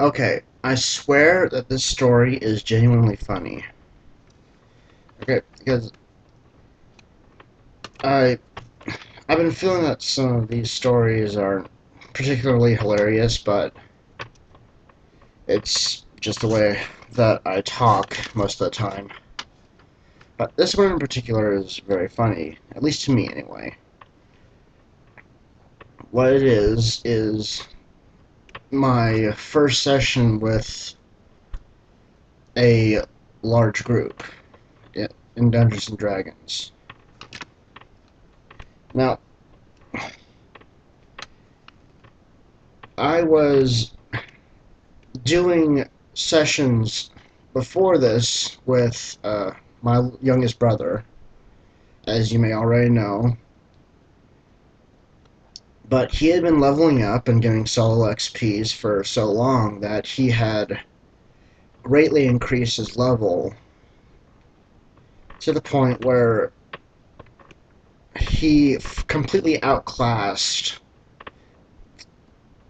Okay, I swear that this story is genuinely funny. Okay, because I I've been feeling that some of these stories are particularly hilarious, but it's just the way that I talk most of the time. But this one in particular is very funny, at least to me anyway. What it is my first session with a large group in Dungeons and Dragons. Now, I was doing sessions before this with my youngest brother, as you may already know, but he had been leveling up and getting solo XPs for so long that he had greatly increased his level to the point where he completely outclassed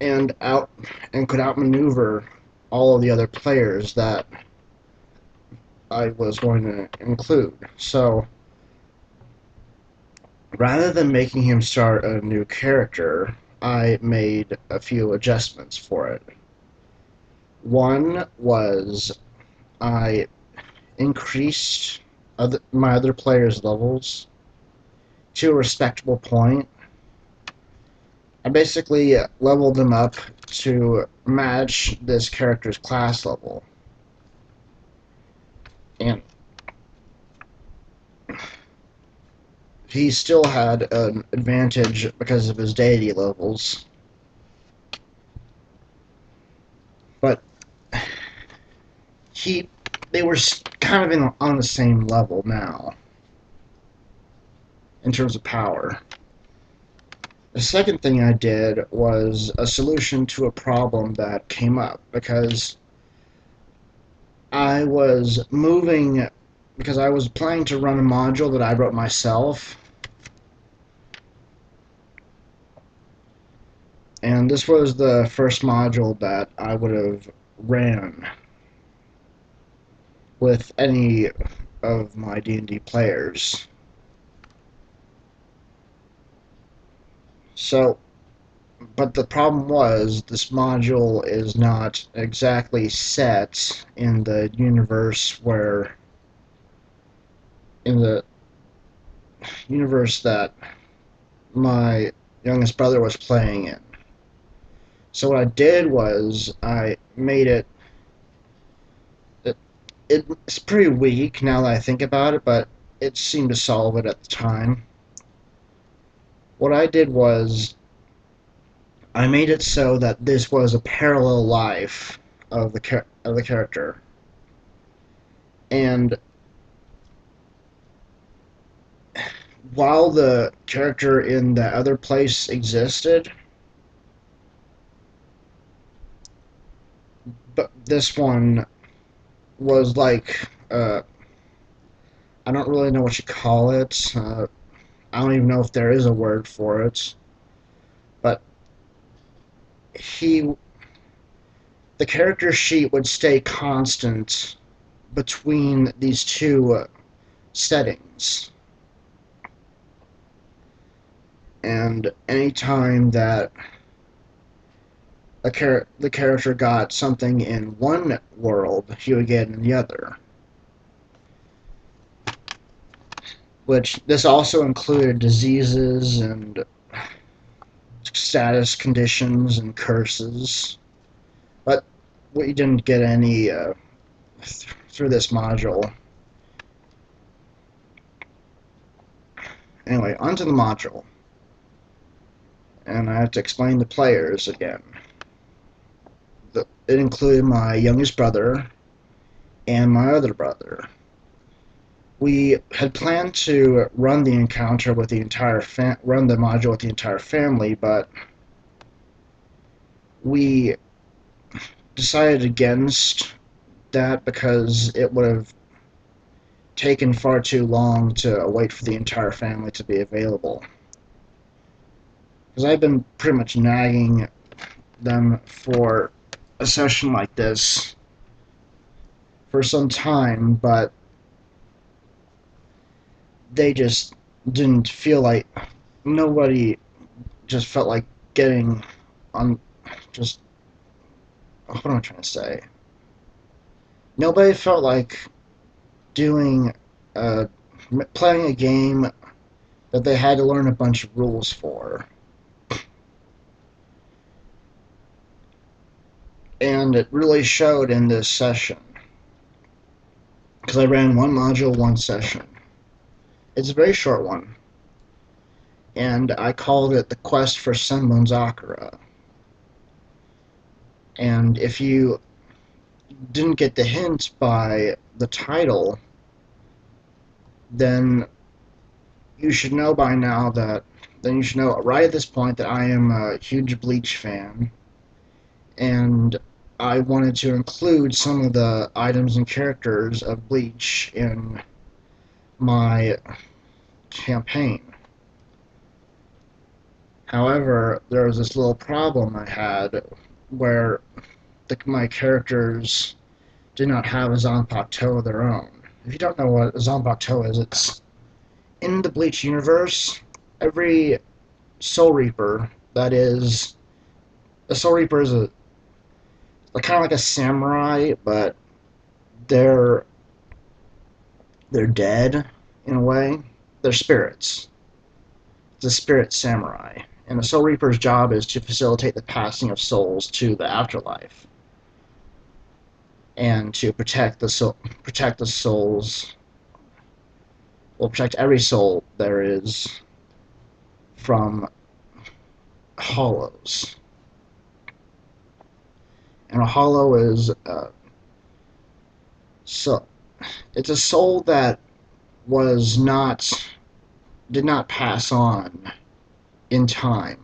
and could outmaneuver all of the other players that I was going to include. So rather than making him start a new character, I made a few adjustments for it. One was I increased my other players' levels to a respectable point. I basically leveled them up to match this character's class level. And he still had an advantage because of his deity levels. But he they were kind of on the same level now in terms of power. The second thing I did was a solution to a problem that came up because I was moving because I was planning to run a module that I wrote myself, and this was the first module that I would have ran with any of my D&D players. So, but the problem was this module is not exactly set in the universe that my youngest brother was playing in. So what I did was I made it's pretty weak now that I think about it, but it seemed to solve it at the time. What I did was I made it so that this was a parallel life of the character, and while the character in the other place existed, but this one was like I don't really know what you call it. I don't even know if there is a word for it, but he the character sheet would stay constant between these two settings. And anytime that the character got something in one world, he would get in the other. Which this also included diseases and status conditions and curses. But we didn't get any through this module. Anyway, onto the module. And I have to explain the players again. It included my youngest brother and my other brother. We had planned to run the encounter with the entire run the module with the entire family, but we decided against that because it would have taken far too long to wait for the entire family to be available. Because I've been pretty much nagging them for a session like this for some time, but they just didn't feel like nobody just felt like getting on. Just what am I trying to say? Nobody felt like doing uh, playing a game that they had to learn a bunch of rules for. And it really showed in this session. Because I ran one module, one session. It's a very short one. And I called it The Quest for Sunbone Sakura. And if you didn't get the hint by the title, then you should know by now that then you should know right at this point that I am a huge Bleach fan, and I wanted to include some of the items and characters of Bleach in my campaign. However, there was this little problem I had where my characters did not have a Zanpakuto of their own. If you don't know what a Zanpakuto is, it's in the Bleach universe, every Soul Reaper that is a Soul Reaper is a kind of like a samurai, but they're they're dead in a way. They're spirits. It's a spirit samurai, and the Soul Reaper's job is to facilitate the passing of souls to the afterlife and to protect the souls. Well, protect every soul there is from hollows. And a hollow is so it's a soul that was not did not pass on in time.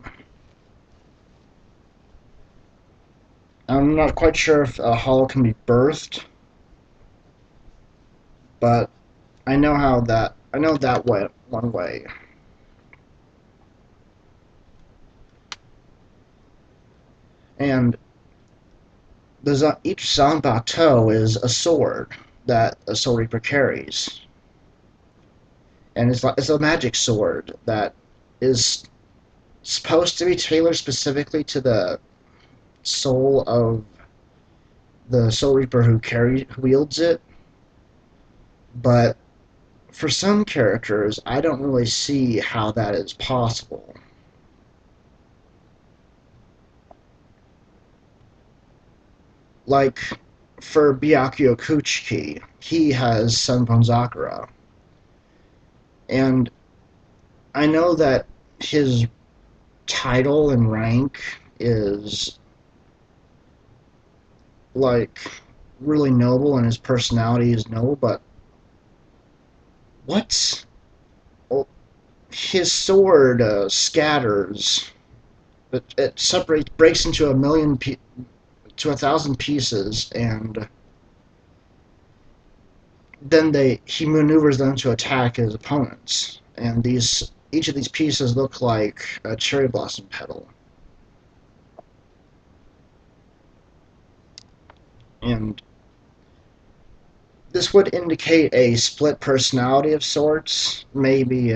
I'm not quite sure if a hollow can be birthed, but I know that went one way. And each Zanbato is a sword that a Soul Reaper carries. And it's a magic sword that is supposed to be tailored specifically to the soul of the Soul Reaper who wields it. But for some characters, I don't really see how that is possible. Like, for Byakuya Kuchiki, he has Senpon Sakura. And I know that his title and rank is, like, really noble and his personality is noble, but what? Well, his sword scatters. It breaks into to 1,000 pieces, and then he maneuvers them to attack his opponents. And each of these pieces look like a cherry blossom petal. And this would indicate a split personality of sorts, maybe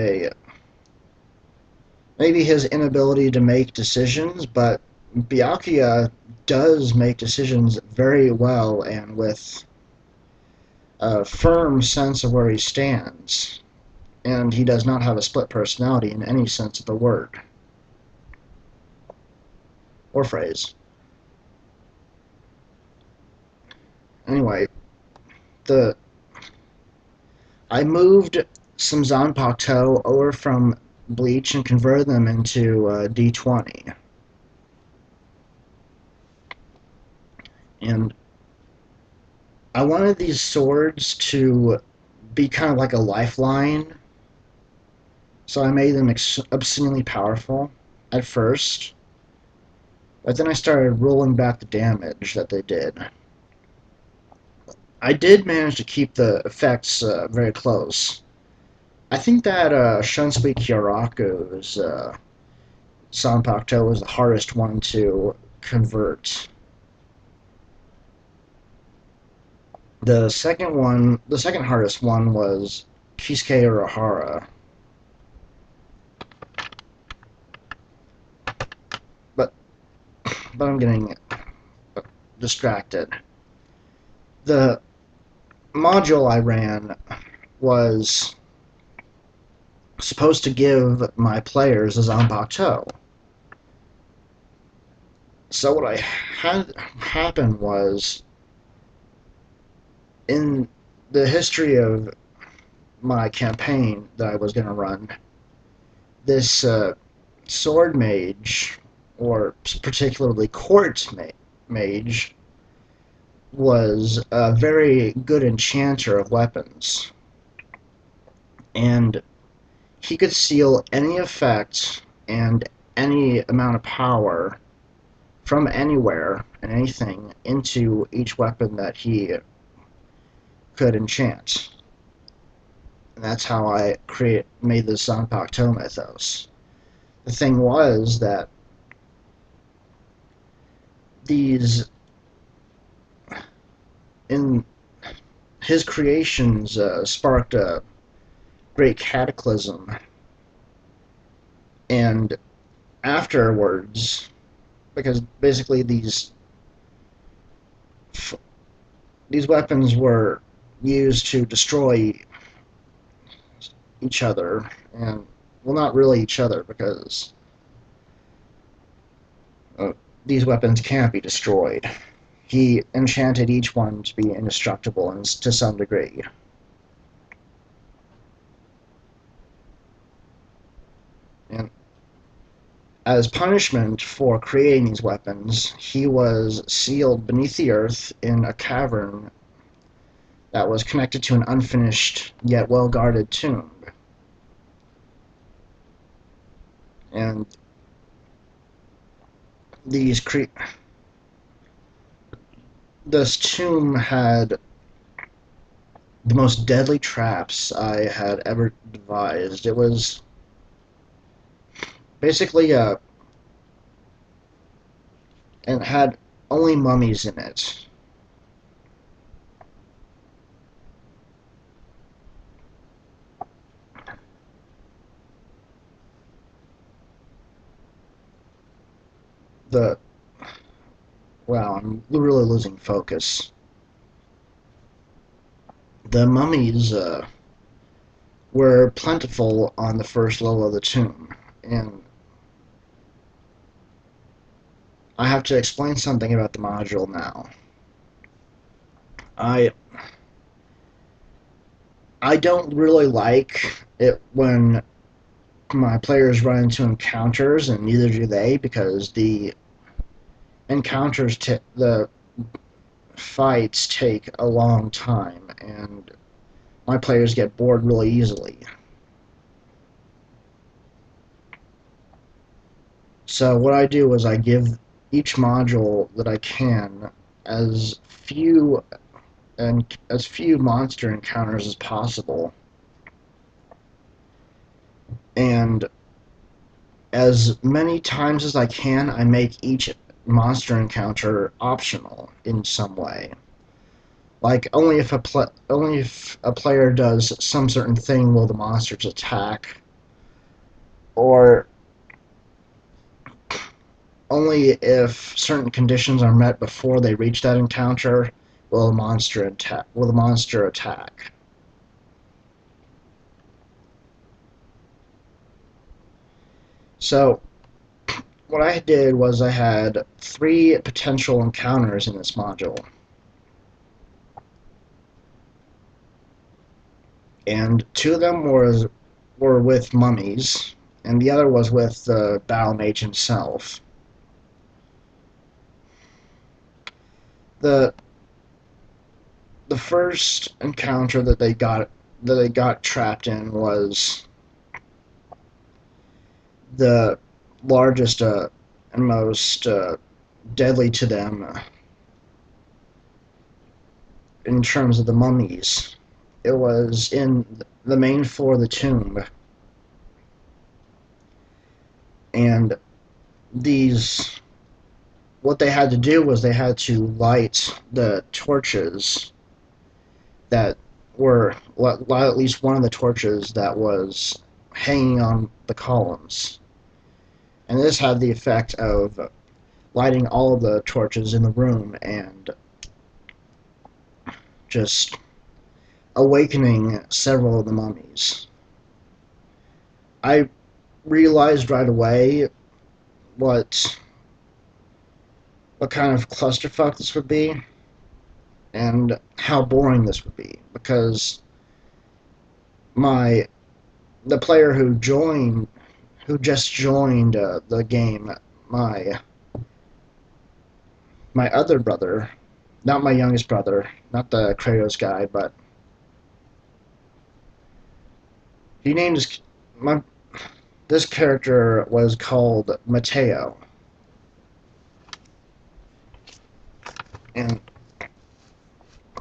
his inability to make decisions, but Byakuya does make decisions very well and with a firm sense of where he stands, and he does not have a split personality in any sense of the word or phrase. Anyway, I moved some Zanpakuto over from Bleach and converted them into D20. And I wanted these swords to be kind of like a lifeline, so I made them obscenely powerful at first, but then I started rolling back the damage that they did. I did manage to keep the effects very close. I think that Shunsui Kyoraku's Zanpakuto was the hardest one to convert. The second hardest one was Kisuke Urahara, but I'm getting distracted. The module I ran was supposed to give my players a Zanpakuto. So what I had happen was, in the history of my campaign that I was going to run, this sword mage, or particularly court mage, was a very good enchanter of weapons, and he could seal any effect and any amount of power from anywhere and anything into each weapon that he could enchant. And that's how I made the Zanpakuto mythos. The thing was that these, in his creations, sparked a great cataclysm, and afterwards, because basically these weapons were used to destroy each other, and well, not really each other, because these weapons can't be destroyed. He enchanted each one to be indestructible, and to some degree. And as punishment for creating these weapons, he was sealed beneath the earth in a cavern that was connected to an unfinished yet well-guarded tomb. And this tomb had the most deadly traps I had ever devised. It was basically and had only mummies in it. The Wow, I'm really losing focus. The mummies were plentiful on the first level of the tomb, and I have to explain something about the module now. I I don't really like it when my players run into encounters, and neither do they, because the the fights take a long time, and my players get bored really easily. So what I do is I give each module that I can as few monster encounters as possible, and as many times as I can, I make each monster encounter optional in some way. Like only if a player does some certain thing will the monsters attack, or only if certain conditions are met before they reach that encounter will the monster attack. So what I did was I had 3 potential encounters in this module, and 2 of them were with mummies, and the other was with the battle mage himself. The the first encounter that they got trapped in was the largest and most deadly to them in terms of the mummies. It was in the main floor of the tomb, and these what they had to do was they had to light the torches that were at least one of the torches that was hanging on the columns. And this had the effect of lighting all of the torches in the room and just awakening several of the mummies. I realized right away what kind of clusterfuck this would be and how boring this would be, because my the player who just joined the game, my other brother, not my youngest brother, not the Kratos guy, but he named his my this character was called Mateo, and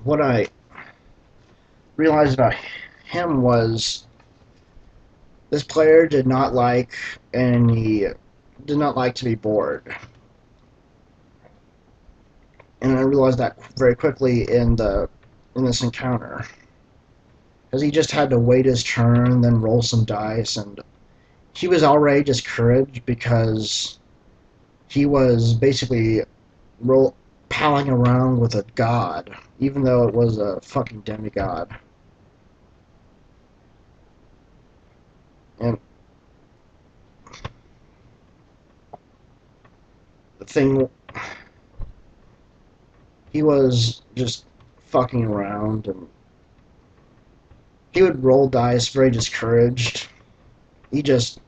what I realized about him was this player did not like to be bored, and I realized that very quickly in this encounter, because he just had to wait his turn, then roll some dice, and he was already discouraged because he was basically palling around with a god, even though it was a fucking demigod. And the thing, he was just fucking around, and he would roll dice very discouraged. He just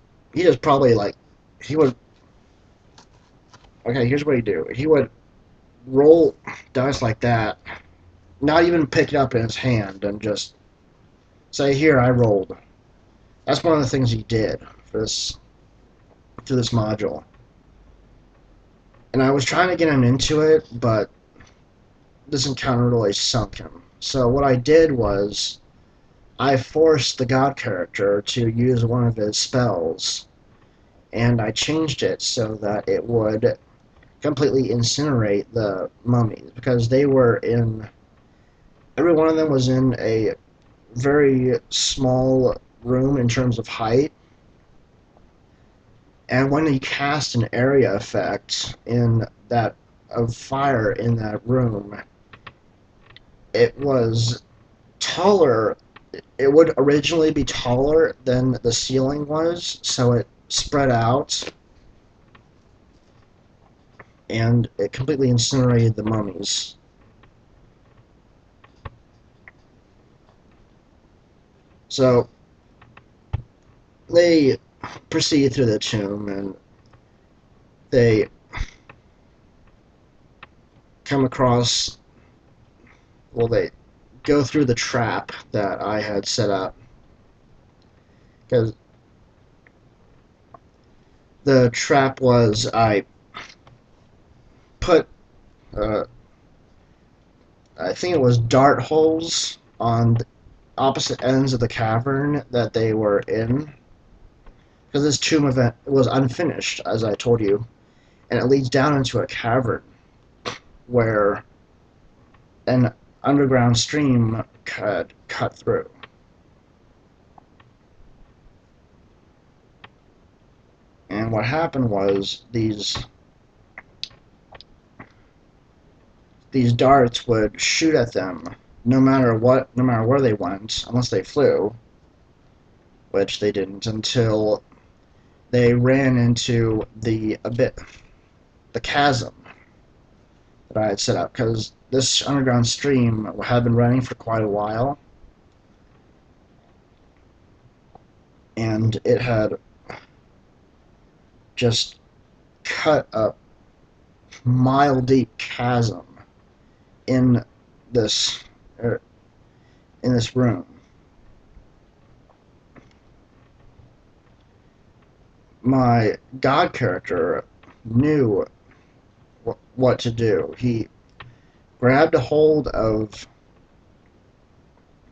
probably like, he would, okay, here's what he'd do. He would roll dice like that, not even pick it up in his hand, and just say, "Here, I rolled." That's one of the things he did for this module. And I was trying to get him into it, but this encounter really sunk him. So what I did was I forced the god character to use one of his spells, and I changed it so that it would completely incinerate the mummies, because every one of them was in a very small room in terms of height, and when you cast an area effect of fire in that room, it was taller. It would originally be taller than the ceiling was, so it spread out, and it completely incinerated the mummies. So they proceed through the tomb, and they come across, well, they go through the trap that I had set up, because the trap was put uh, I think it was dart holes on the opposite ends of the cavern that they were in, because this tomb event was unfinished, as I told you, and it leads down into a cavern where an underground stream could cut through. And what happened was these darts would shoot at them no matter where they went, unless they flew, which they didn't until they ran into the chasm that I had set up, because this underground stream had been running for quite a while, and it had just cut a mile deep chasm in this er, in this room. My god character knew what to do. He grabbed a hold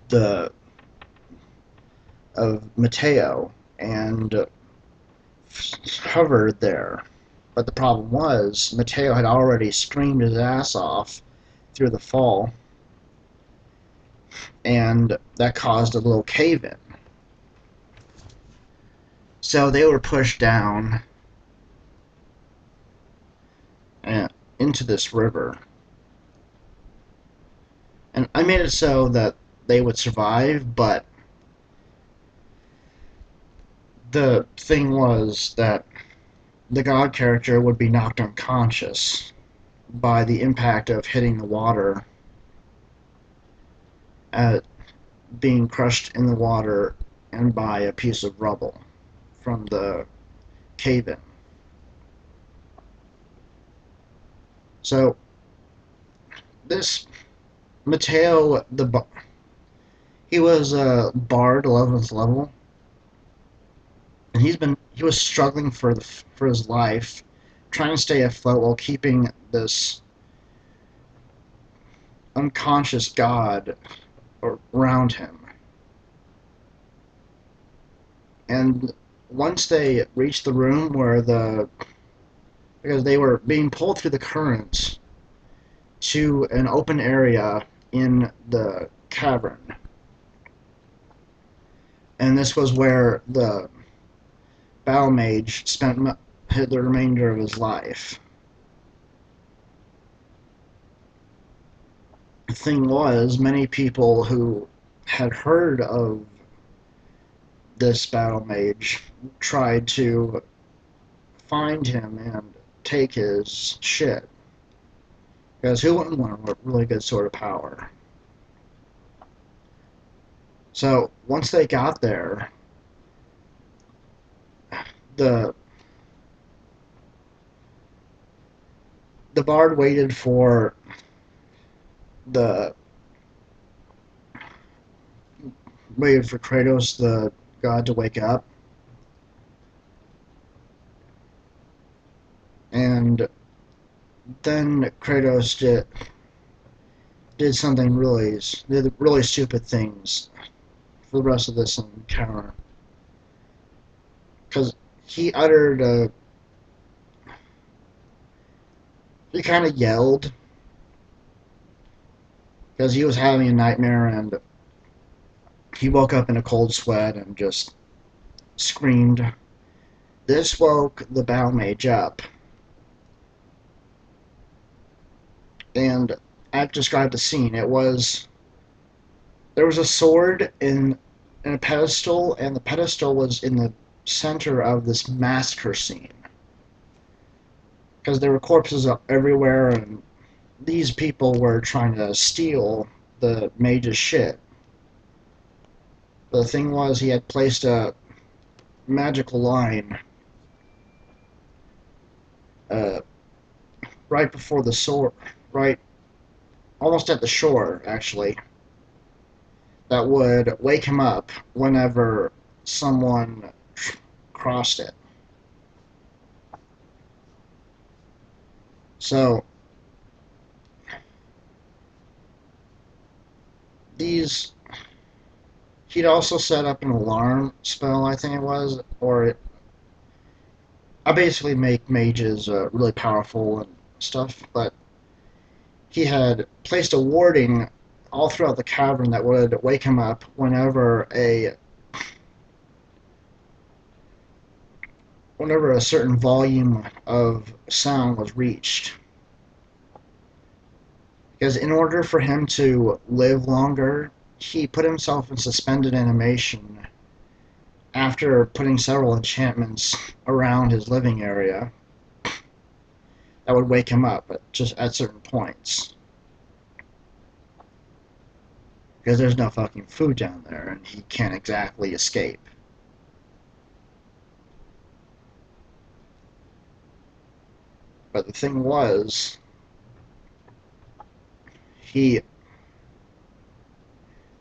the of Mateo and hovered there. But the problem was, Mateo had already screamed his ass off through the fall, and that caused a little cave-in. So they were pushed down and into this river. And I made it so that they would survive, but the thing was that the God character would be knocked unconscious by the impact of hitting the water, at being crushed in the water, and by a piece of rubble from the cave-in. So this Mateo, he was a bard, 11th level, and he was struggling for his life, trying to stay afloat while keeping this unconscious god around him. And once they reached the room where because they were being pulled through the currents to an open area in the cavern, and this was where the battle mage spent the remainder of his life. The thing was, many people who had heard of this battle mage tried to find him and take his shit. Because who wouldn't want a really good sword of power? So once they got there, the bard waited for the Kratos, the god, to wake up, and then Kratos did something did really stupid things for the rest of this encounter, because he he kind of yelled because he was having a nightmare, and he woke up in a cold sweat and just screamed. This woke the battle mage up, and I've described the scene. There was a sword in a pedestal, and the pedestal was in the center of this massacre scene, because there were corpses everywhere, and these people were trying to steal the mage's shit. But the thing was, he had placed a magical line uh, right before the sword, right almost at the shore, actually, that would wake him up whenever someone crossed it. So these he'd also set up an alarm spell, I think it was, I basically make mages really powerful and stuff, but he had placed a warding all throughout the cavern that would wake him up whenever a certain volume of sound was reached. Because in order for him to live longer, he put himself in suspended animation after putting several enchantments around his living area that would wake him up at certain points. Because there's no fucking food down there, and he can't exactly escape. But the thing was,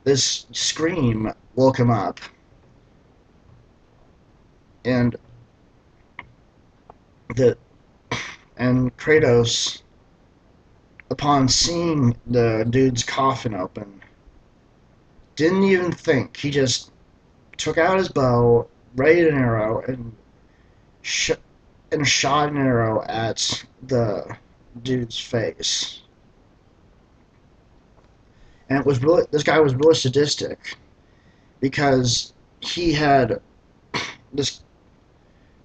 this scream woke him up, and Kratos, upon seeing the dude's coffin open, didn't even think. He just took out his bow, raised an arrow, and shot an arrow at the dude's face. And it was really, this guy was really sadistic because he had this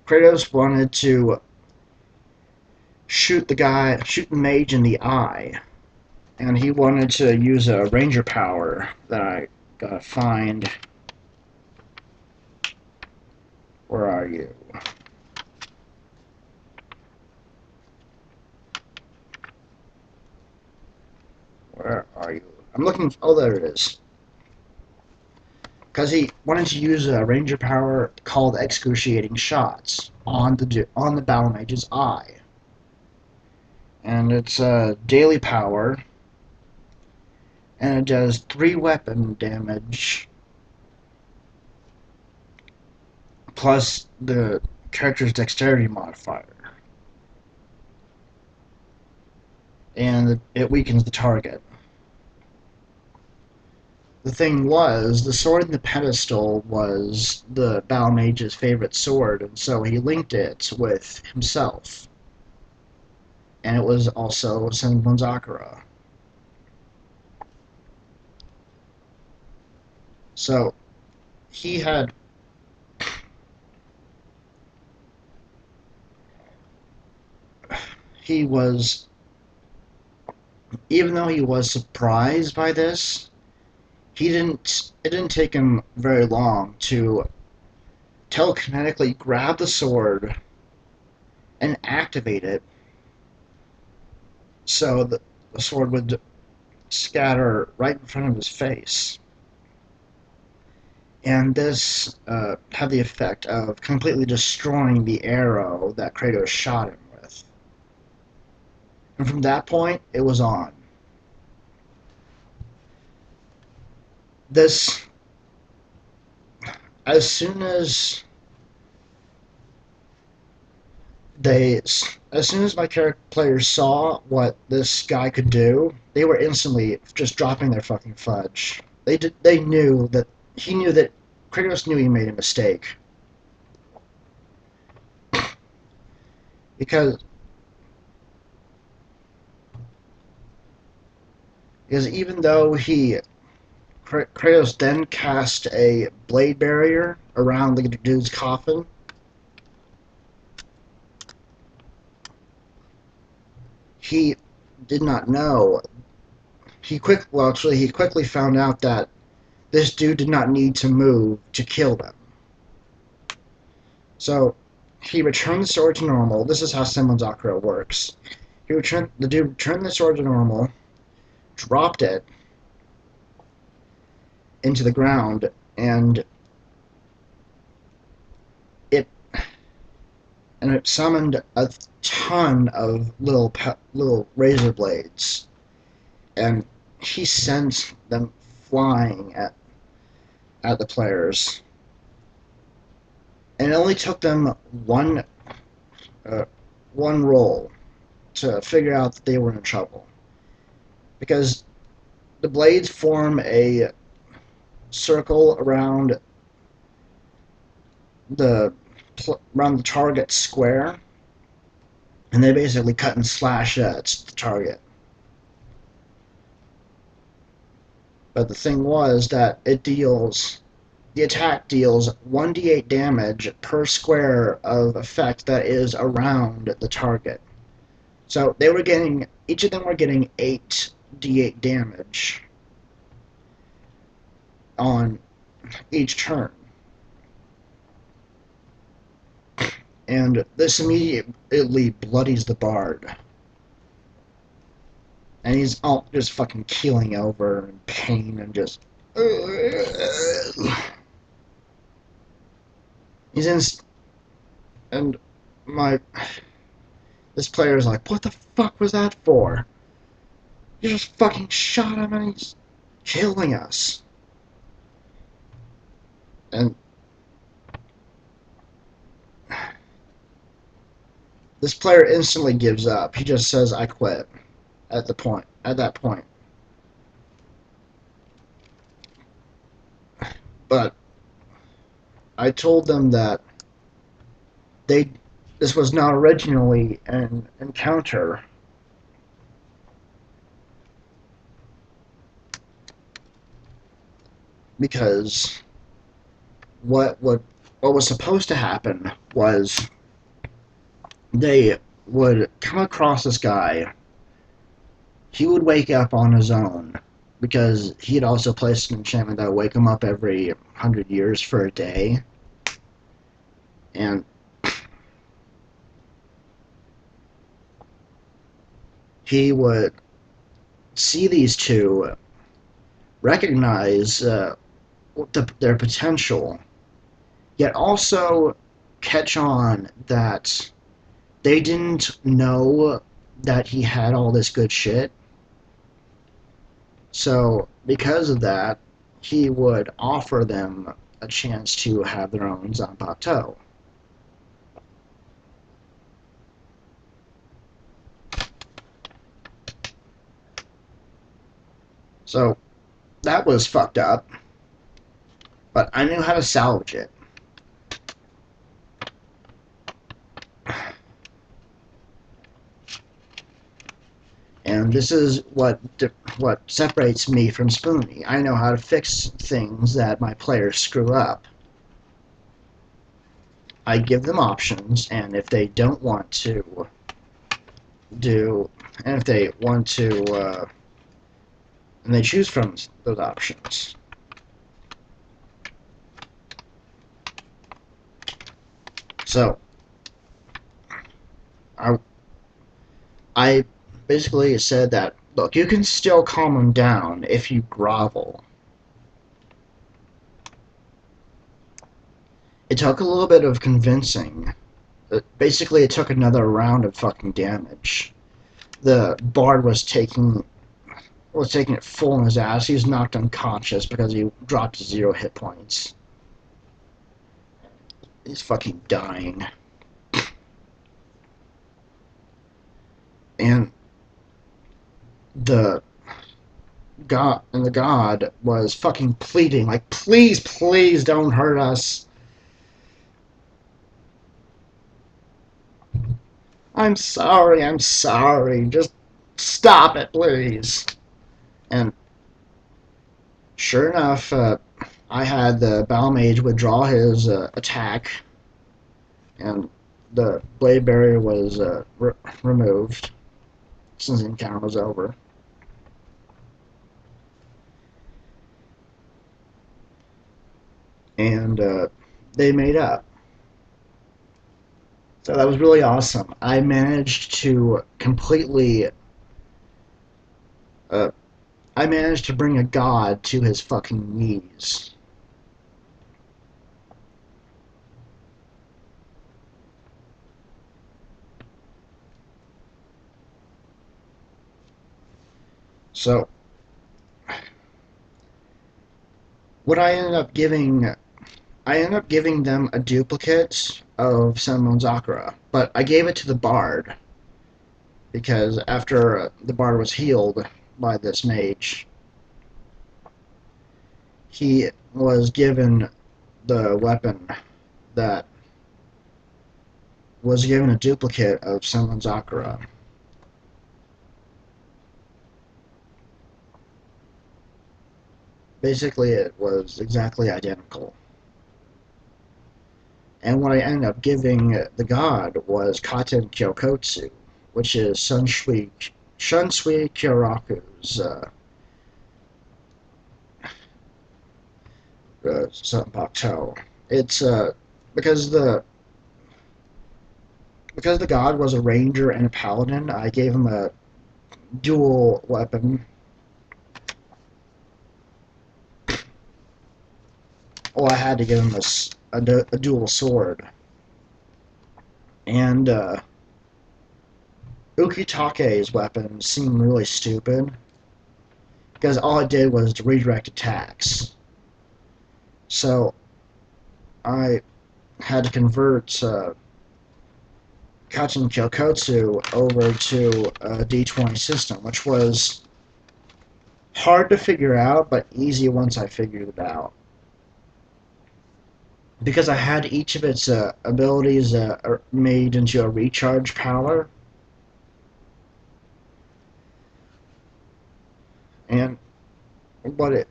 Kratos wanted to shoot the mage in the eye, and he wanted to use a ranger power that I gotta find. Where are you? Where are you? I'm looking. Oh, there it is. Because he wanted to use a ranger power called excruciating shots on the battle mage's eye, and it's a daily power, and it does 3 weapon damage plus the character's dexterity modifier, and it weakens the target. The thing was, the sword in the pedestal was the battle mage's favorite sword, and so he linked it with himself. And it was also Senbon Sakura. So he had he was even though he was surprised by this, it didn't take him very long to telekinetically grab the sword and activate it so that the sword would scatter right in front of his face. And this had the effect of completely destroying the arrow that Kratos shot him with. And from that point, it was on. This, as soon as my players saw what this guy could do, they were instantly just dropping their fucking fudge. They knew that Kratos knew he made a mistake because even though Kratos then cast a blade barrier around the dude's coffin, he did not know. He quickly found out that this dude did not need to move to kill them. So he returned the sword to normal. This is how Senbon Sakura works. The dude returned the sword to normal, dropped it into the ground, and it summoned a ton of little razor blades, and he sent them flying at the players. And it only took them one roll to figure out that they were in trouble, because the blades form a circle around the target square, and they basically cut and slash at the target. But the thing was that the attack deals 1d8 damage per square of effect that is around the target. So each of them were getting 8d8 damage on each turn. And this immediately bloodies the bard. And he's all just fucking keeling over in pain and just... He's in... And this player is like, what the fuck was that for? You just fucking shot him and he's killing us. And this player instantly gives up. He just says, I quit at that point. But I told them that this was not originally an encounter. because what what what was supposed to happen was they would come across this guy. He would wake up on his own because he had also placed an enchantment that would wake him up every 100 years for a day, and he would see these two, recognize their potential, yet also catch on that they didn't know that he had all this good shit. So, because of that, he would offer them a chance to have their own Zanpakuto. So, that was fucked up, but I knew how to salvage it. And this is what separates me from Spoonie. I know how to fix things that my players screw up. I give them options, and if they don't want to do, and if they want to, and they choose from those options. So, I basically said that, look, you can still calm them down if you grovel. It took a little bit of convincing. Basically, it took another round of fucking damage. The bard was taking it full in his ass. He was knocked unconscious because he dropped to 0 hit points. He's fucking dying. And the god was fucking pleading, like, please, please don't hurt us. I'm sorry, just stop it, please. And sure enough, I had the Battle Mage withdraw his attack, and the blade barrier was removed since the encounter was over. And they made up. So that was really awesome. I managed to completely. I managed to bring a god to his fucking knees. So, what I ended up giving them a duplicate of Senmon Zakura, but I gave it to the bard because after the bard was healed by this mage, he was given the weapon that was given a duplicate of Senmon Zakura. Basically, it was exactly identical. And what I ended up giving the god was Katen Kyokotsu, which is Shunsui Kyoraku's Zanpakuto. It's because the because the god was a ranger and a paladin, I gave him a dual weapon. Well, I had to give him a dual sword. And Ukitake's weapon seemed really stupid because all it did was to redirect attacks. So I had to convert Katen Kyokotsu over to a D20 system, which was hard to figure out, but easy once I figured it out. Because I had each of its abilities made into a recharge power, and what it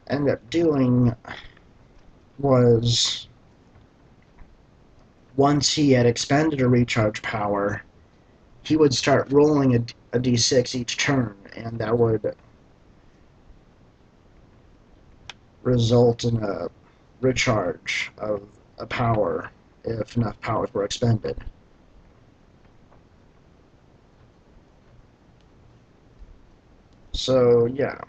ended up doing was, once he had expended a recharge power, he would start rolling a d6 each turn, and that would result in a recharge of a power if enough powers were expended. So, yeah.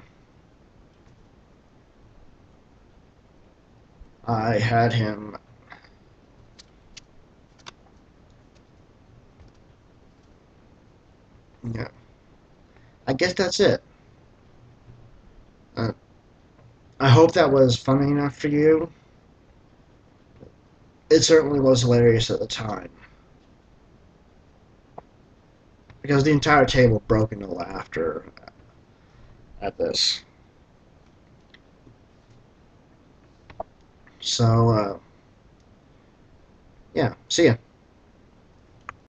I had him. Yeah. I guess that's it. Uh, I hope that was funny enough for you. It certainly was hilarious at the time, because the entire table broke into laughter at this. So, yeah, see ya.